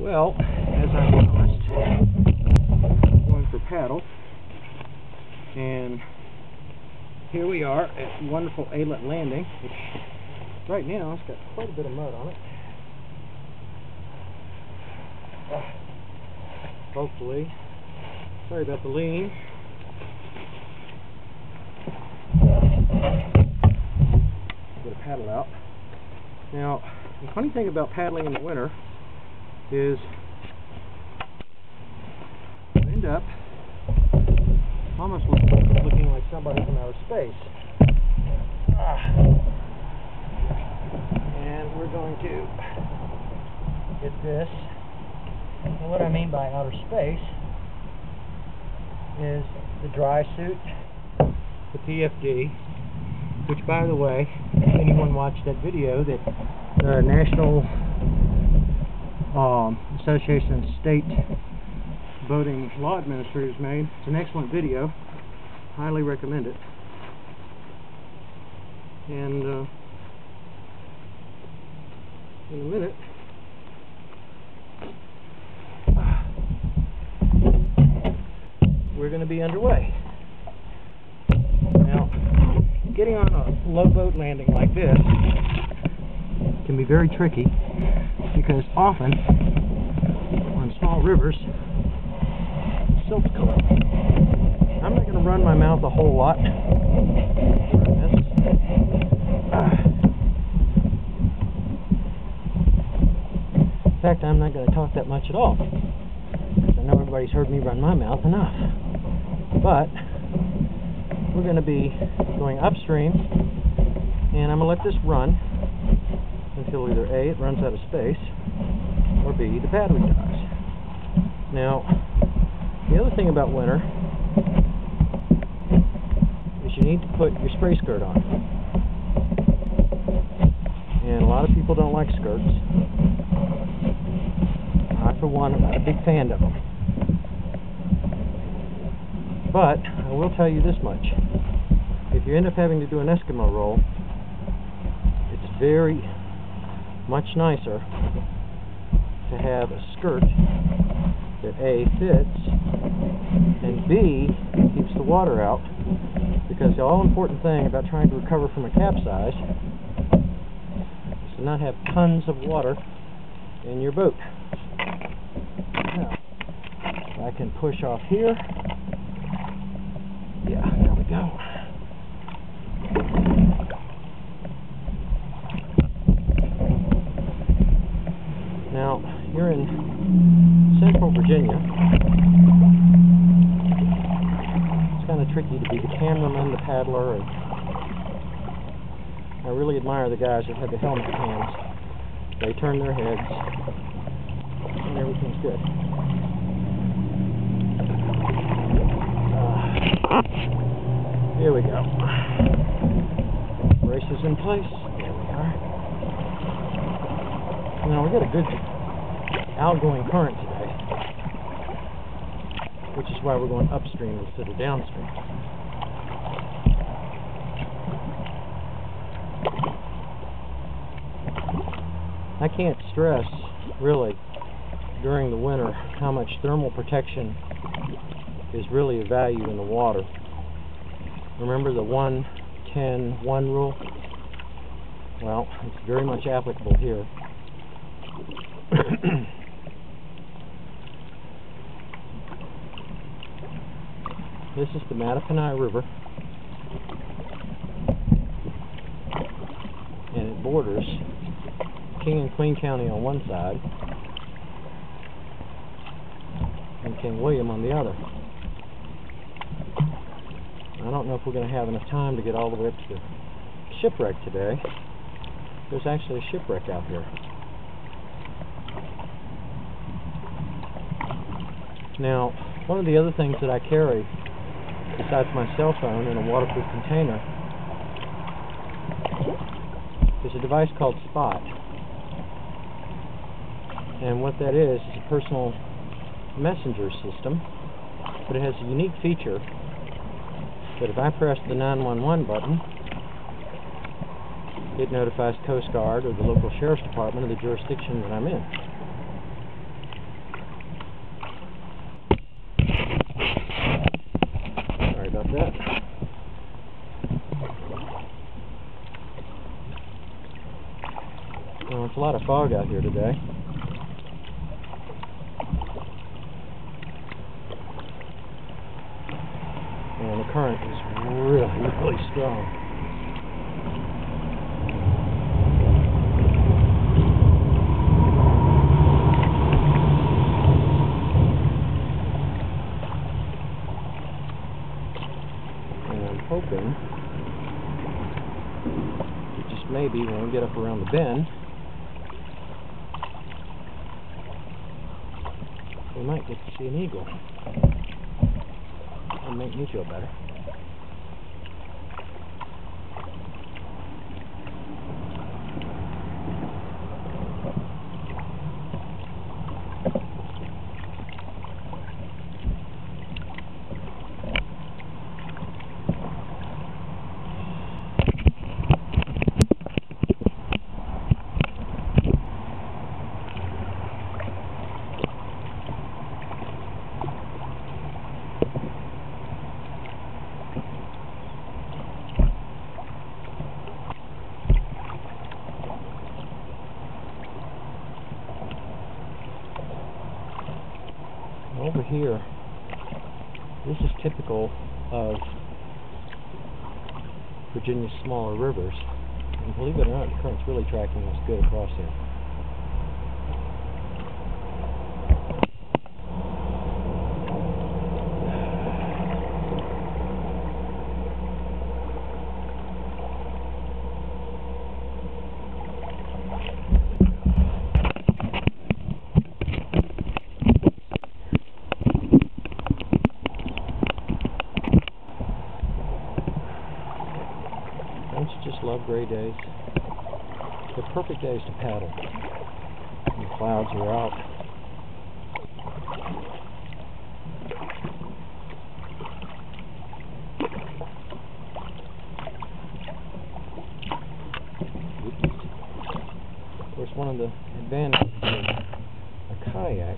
Well, as I promised, I'm going for paddle, and here we are at wonderful Aylet Landing, which right now it's got quite a bit of mud on it. Hopefully, sorry about the lean. Get a paddle out. Now, the funny thing about paddling in the winter is you end up almost looking like somebody from outer space. And we're going to get this. And what I mean by outer space is the dry suit, the PFD, which, by the way, if anyone watched that video that the National Association of State Boating Law Administrators made, it's an excellent video. Highly recommend it. And in a minute, we're going to be underway. Now, getting on a low boat landing like this can be very tricky because often on small rivers, silt's cold. I'm not going to run my mouth a whole lot during this. In fact, I'm not going to talk that much at all, because I know everybody's heard me run my mouth enough. But we're going to be going upstream, and I'm going to let this run until either A, it runs out of space, or B, the battery dies. Now, the other thing about winter is you need to put your spray skirt on. And a lot of people don't like skirts. I, for one, am not a big fan of them. But I will tell you this much. If you end up having to do an Eskimo roll, it's very much nicer to have a skirt that A, fits, and B, keeps the water out, because the all-important thing about trying to recover from a capsize is to not have tons of water in your boat. Now, I can push off here. Yeah, there we go. Now, you're in Central Virginia. It's kind of tricky to be the cameraman, the paddler, and I really admire the guys that have the helmet cams. They turn their heads, and everything's good. Here we go. Braces in place. There we are. Now, we got a good outgoing current today, which is why we're going upstream instead of downstream. I can't stress, really, during the winter, how much thermal protection is really a value in the water. Remember the 1-10-1 rule? Well, it's very much applicable here. This is the Mattaponi River, and it borders King and Queen County on one side and King William on the other. I don't know if we're going to have enough time to get all the way up to the shipwreck today. There's actually a shipwreck out here. Now, one of the other things that I carry, besides my cell phone in a waterproof container, is a device called Spot. And what that is a personal messenger system, but it has a unique feature that if I press the 911 button, it notifies Coast Guard or the local sheriff's department of the jurisdiction that I'm in. Well, it's a lot of fog out here today. And the current is really, really strong. And I'm hoping that just maybe when we get up around the bend, we might get to see an eagle. It'll make me feel better. Over here, this is typical of Virginia's smaller rivers, and believe it or not, the current's really tracking us good across here. Don't you just love gray days? They're perfect days to paddle. And the clouds are out. Of course, one of the advantages of a kayak